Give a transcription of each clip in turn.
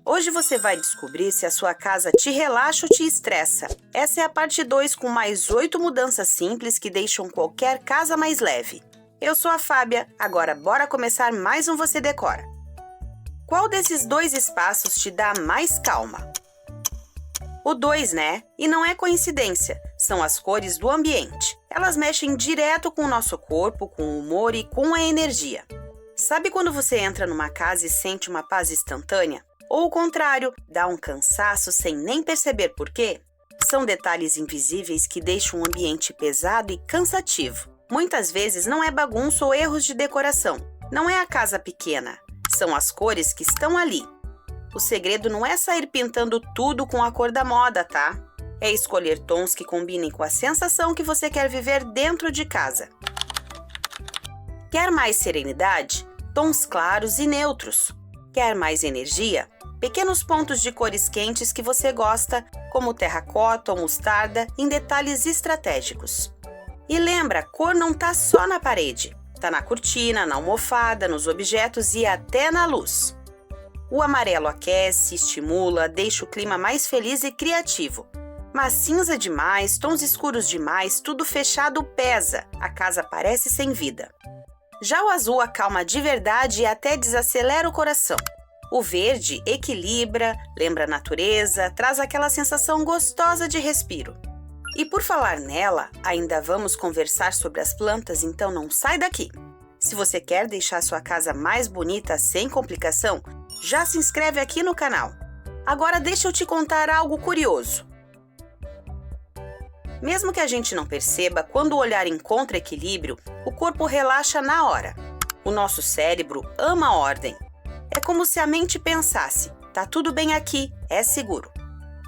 Hoje você vai descobrir se a sua casa te relaxa ou te estressa. Essa é a parte 2 com mais 8 mudanças simples que deixam qualquer casa mais leve. Eu sou a Fábia, agora bora começar mais um Você Decora. Qual desses 2 espaços te dá mais calma? O 2, né? E não é coincidência, são as cores do ambiente. Elas mexem direto com o nosso corpo, com o humor e com a energia. Sabe quando você entra numa casa e sente uma paz instantânea? Ou o contrário, dá um cansaço sem nem perceber por quê? São detalhes invisíveis que deixam o ambiente pesado e cansativo. Muitas vezes não é bagunça ou erros de decoração. Não é a casa pequena. São as cores que estão ali. O segredo não é sair pintando tudo com a cor da moda, tá? É escolher tons que combinem com a sensação que você quer viver dentro de casa. Quer mais serenidade? Tons claros e neutros. Quer mais energia? Pequenos pontos de cores quentes que você gosta, como terracota ou mostarda, em detalhes estratégicos. E lembra, cor não tá só na parede. Tá na cortina, na almofada, nos objetos e até na luz. O amarelo aquece, estimula, deixa o clima mais feliz e criativo. Mas cinza demais, tons escuros demais, tudo fechado pesa. A casa parece sem vida. Já o azul acalma de verdade e até desacelera o coração. O verde equilibra, lembra a natureza, traz aquela sensação gostosa de respiro. E por falar nela, ainda vamos conversar sobre as plantas, então não sai daqui. Se você quer deixar sua casa mais bonita sem complicação, já se inscreve aqui no canal. Agora deixa eu te contar algo curioso. Mesmo que a gente não perceba, quando o olhar encontra equilíbrio, o corpo relaxa na hora. O nosso cérebro ama a ordem. É como se a mente pensasse, tá tudo bem aqui, é seguro.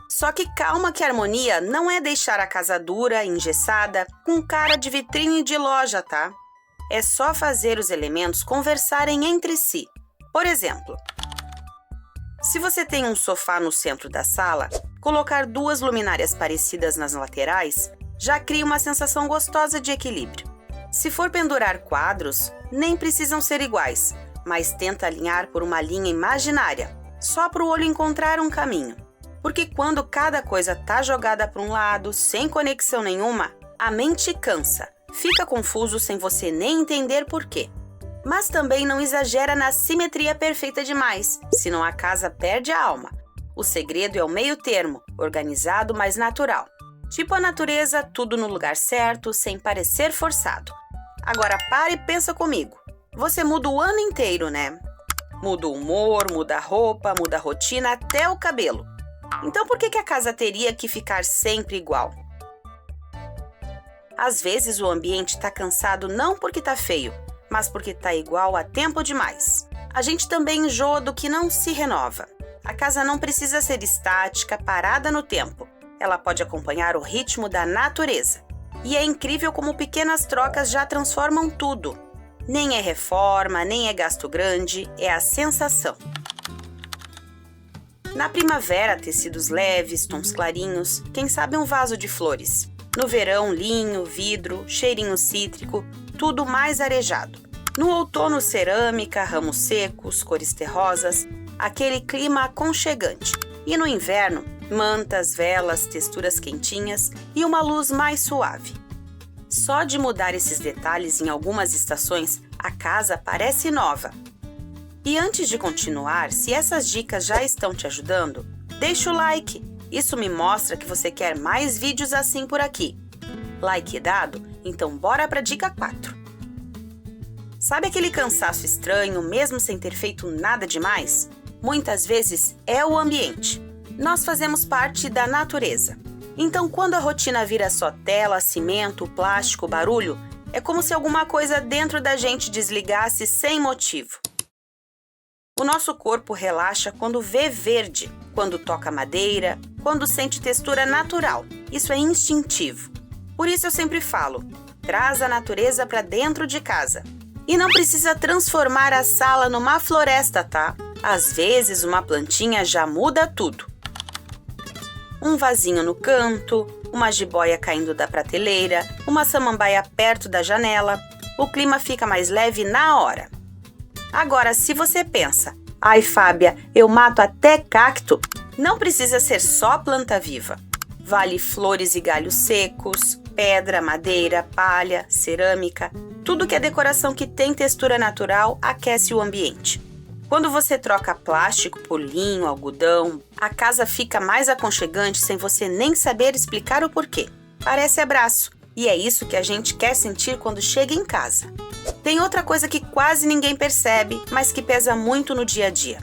Só que calma que a harmonia não é deixar a casa dura, engessada, com cara de vitrine de loja, tá? É só fazer os elementos conversarem entre si. Por exemplo, se você tem um sofá no centro da sala, colocar 2 luminárias parecidas nas laterais já cria uma sensação gostosa de equilíbrio. Se for pendurar quadros, nem precisam ser iguais, mas tenta alinhar por uma linha imaginária, só para o olho encontrar um caminho. Porque quando cada coisa tá jogada para um lado, sem conexão nenhuma, a mente cansa, fica confuso sem você nem entender por quê. Mas também não exagera na simetria perfeita demais, senão a casa perde a alma. O segredo é o meio termo, organizado, mas natural. Tipo a natureza, tudo no lugar certo, sem parecer forçado. Agora para e pensa comigo. Você muda o ano inteiro, né? Muda o humor, muda a roupa, muda a rotina, até o cabelo. Então por que a casa teria que ficar sempre igual? Às vezes o ambiente está cansado não porque está feio, mas porque está igual há tempo demais. A gente também enjoa do que não se renova. A casa não precisa ser estática, parada no tempo. Ela pode acompanhar o ritmo da natureza. E é incrível como pequenas trocas já transformam tudo. Nem é reforma, nem é gasto grande, é a sensação. Na primavera, tecidos leves, tons clarinhos, quem sabe um vaso de flores. No verão, linho, vidro, cheirinho cítrico, tudo mais arejado. No outono, cerâmica, ramos secos, cores terrosas, aquele clima aconchegante. E no inverno, mantas, velas, texturas quentinhas e uma luz mais suave. Só de mudar esses detalhes em algumas estações, a casa parece nova. E antes de continuar, se essas dicas já estão te ajudando, deixa o like. Isso me mostra que você quer mais vídeos assim por aqui. Like dado? Então bora para dica 4. Sabe aquele cansaço estranho, mesmo sem ter feito nada demais? Muitas vezes é o ambiente. Nós fazemos parte da natureza. Então, quando a rotina vira só tela, cimento, plástico, barulho, é como se alguma coisa dentro da gente desligasse sem motivo. O nosso corpo relaxa quando vê verde, quando toca madeira, quando sente textura natural. Isso é instintivo. Por isso eu sempre falo, traz a natureza para dentro de casa. E não precisa transformar a sala numa floresta, tá? Às vezes uma plantinha já muda tudo. Um vasinho no canto, uma jiboia caindo da prateleira, uma samambaia perto da janela, o clima fica mais leve na hora. Agora, se você pensa, Ai, Fábia, eu mato até cacto. Não precisa ser só planta viva. Vale flores e galhos secos, pedra, madeira, palha, cerâmica. Tudo que é decoração que tem textura natural aquece o ambiente. Quando você troca plástico por linho, algodão, a casa fica mais aconchegante sem você nem saber explicar o porquê. Parece abraço, e é isso que a gente quer sentir quando chega em casa. Tem outra coisa que quase ninguém percebe, mas que pesa muito no dia a dia.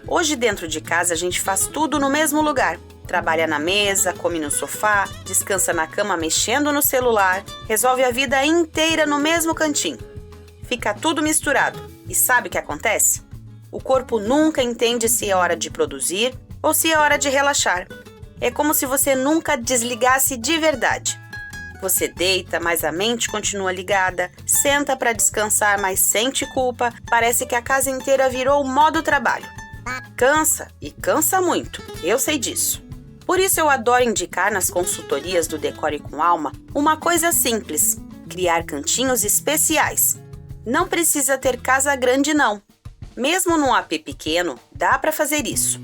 Hoje dentro de casa a gente faz tudo no mesmo lugar. Trabalha na mesa, come no sofá, descansa na cama mexendo no celular, resolve a vida inteira no mesmo cantinho. Fica tudo misturado. E sabe o que acontece? O corpo nunca entende se é hora de produzir ou se é hora de relaxar. É como se você nunca desligasse de verdade. Você deita, mas a mente continua ligada, senta para descansar, mas sente culpa, parece que a casa inteira virou modo trabalho. Cansa, e cansa muito, eu sei disso. Por isso eu adoro indicar nas consultorias do Decore com Alma uma coisa simples: criar cantinhos especiais. Não precisa ter casa grande não. Mesmo num AP pequeno, dá para fazer isso.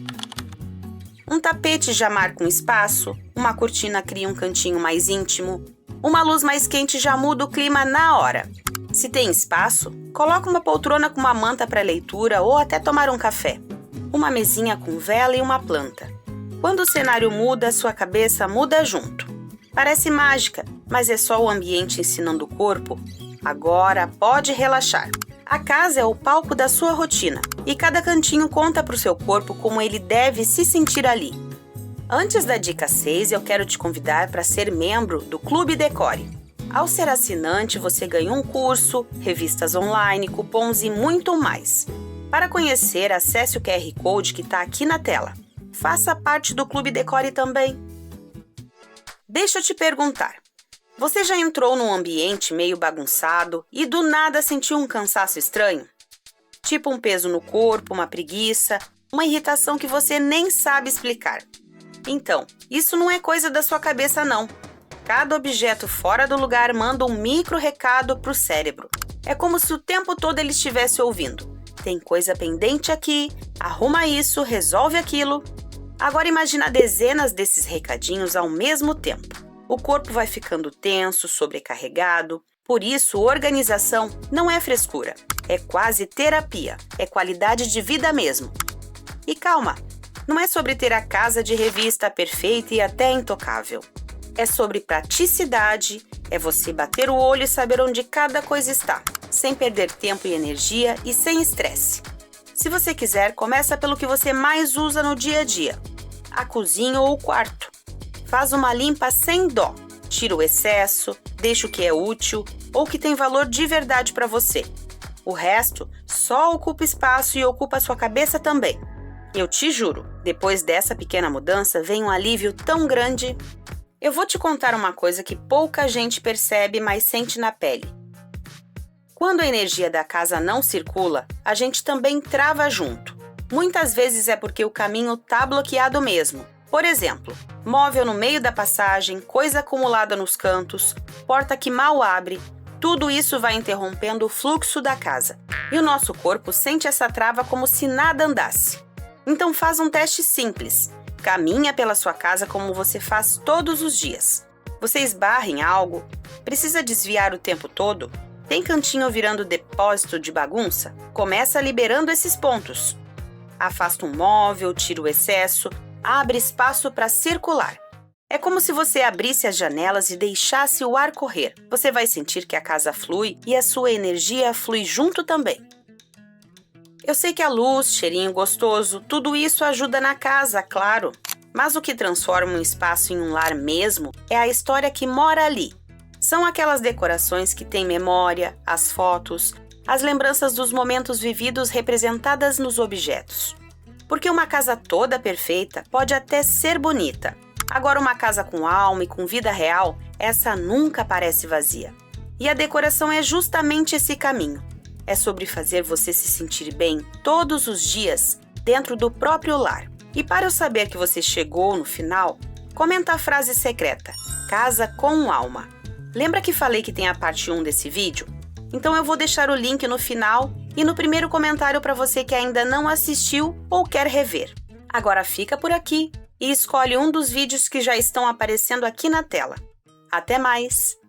Um tapete já marca um espaço, uma cortina cria um cantinho mais íntimo, uma luz mais quente já muda o clima na hora. Se tem espaço, coloca uma poltrona com uma manta para leitura ou até tomar um café. Uma mesinha com vela e uma planta. Quando o cenário muda, sua cabeça muda junto. Parece mágica, mas é só o ambiente ensinando o corpo: agora pode relaxar. A casa é o palco da sua rotina e cada cantinho conta para o seu corpo como ele deve se sentir ali. Antes da dica 6, eu quero te convidar para ser membro do Clube Decore. Ao ser assinante, você ganha um curso, revistas online, cupons e muito mais. Para conhecer, acesse o QR Code que está aqui na tela. Faça parte do Clube Decore também. Deixa eu te perguntar. Você já entrou num ambiente meio bagunçado e do nada sentiu um cansaço estranho? Tipo um peso no corpo, uma preguiça, uma irritação que você nem sabe explicar. Então, isso não é coisa da sua cabeça não. Cada objeto fora do lugar manda um micro recado para o cérebro. É como se o tempo todo ele estivesse ouvindo. Tem coisa pendente aqui, arruma isso, resolve aquilo. Agora imagina dezenas desses recadinhos ao mesmo tempo. O corpo vai ficando tenso, sobrecarregado. Por isso, organização não é frescura. É quase terapia. É qualidade de vida mesmo. E calma, não é sobre ter a casa de revista perfeita e até intocável. É sobre praticidade, é você bater o olho e saber onde cada coisa está, sem perder tempo e energia e sem estresse. Se você quiser, começa pelo que você mais usa no dia a dia. A cozinha ou o quarto. Faz uma limpa sem dó. Tira o excesso, deixa o que é útil ou que tem valor de verdade para você. O resto só ocupa espaço e ocupa sua cabeça também. Eu te juro, depois dessa pequena mudança vem um alívio tão grande. Eu vou te contar uma coisa que pouca gente percebe, mas sente na pele. Quando a energia da casa não circula, a gente também trava junto. Muitas vezes é porque o caminho tá bloqueado mesmo. Por exemplo, móvel no meio da passagem, coisa acumulada nos cantos, porta que mal abre. Tudo isso vai interrompendo o fluxo da casa. E o nosso corpo sente essa trava como se nada andasse. Então faz um teste simples. Caminha pela sua casa como você faz todos os dias. Você esbarra em algo? Precisa desviar o tempo todo? Tem cantinho virando depósito de bagunça? Começa liberando esses pontos. Afasta um móvel, tira o excesso, abre espaço para circular. É como se você abrisse as janelas e deixasse o ar correr. Você vai sentir que a casa flui e a sua energia flui junto também. Eu sei que a luz, cheirinho gostoso, tudo isso ajuda na casa, claro. Mas o que transforma um espaço em um lar mesmo é a história que mora ali. São aquelas decorações que têm memória, as fotos, as lembranças dos momentos vividos representadas nos objetos. Porque uma casa toda perfeita pode até ser bonita. Agora uma casa com alma e com vida real, essa nunca parece vazia. E a decoração é justamente esse caminho. É sobre fazer você se sentir bem todos os dias dentro do próprio lar. E para eu saber que você chegou no final, comenta a frase secreta: Casa com Alma. Lembra que falei que tem a parte 1 desse vídeo? Então eu vou deixar o link no final e no primeiro comentário para você que ainda não assistiu ou quer rever. Agora fica por aqui e escolhe um dos vídeos que já estão aparecendo aqui na tela. Até mais!